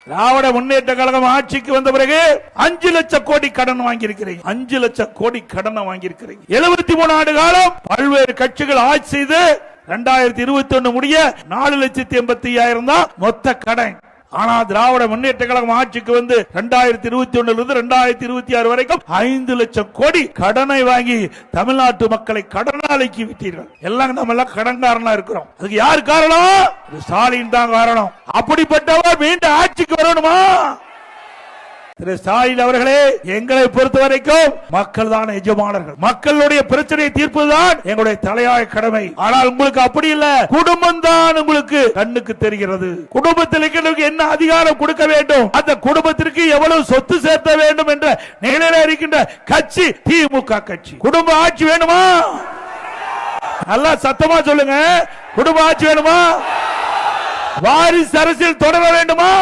திராவிட முன்னேற்ற கழகம் ஆட்சிக்கு வந்த பிறகு 5 லட்சம் கோடி கடன் வாங்கியிருக்கிறீங்க. 5 லட்சம் கோடி கடனை வாங்கியிருக்கிறீங்க. 73 ஆண்டு காலம் பல்வேறு கட்சிகள் ஆட்சி செய்து 2021 முடிய 4,85,000 தான் மொத்த கடன். ஆனா திராவிட முன்னேற்ற கழகம் ஆட்சிக்கு வந்து 2021 இருந்து 2026 வரைக்கும் 5 லட்சம் கோடி கடனை வாங்கி தமிழ்நாட்டு மக்களை கடனாளிக்கு விட்டீர்கள். எல்லாம் நம்ம எல்லாம் கடன்காரனா இருக்கிறோம். அதுக்கு யார் காரணம்? ஸ்டாலின் தான் காரணம். அப்படிப்பட்டவர் மீண்டும் ஆட்சிக்கு வரணுமா? திரு ஸ்டாலின் அவர்களே, எங்களை பொறுத்த வரைக்கும் மக்கள் தான் எஜமானர்கள். மக்களுடைய பிரச்சனையை தீர்ப்பதுதான் எங்களுடைய தலையாய கடமை. ஆனால் உங்களுக்கு அப்படி இல்ல. குடும்பம் தான் உங்களுக்கு கண்ணுக்கு தெரிகிறது. குடும்பத்தில் என்ன அதிகாரம் கொடுக்க வேண்டும், அந்த குடும்பத்திற்கு எவ்வளவு சொத்து சேர்த்த வேண்டும் என்ற நிலையில இருக்கின்ற கட்சி திமுக கட்சி. குடும்ப ஆட்சி வேணுமா? நல்லா சத்தமா சொல்லுங்க. குடும்ப ஆட்சி வேணுமா? வாரிசு அரசியல் தொடர வேண்டுமா?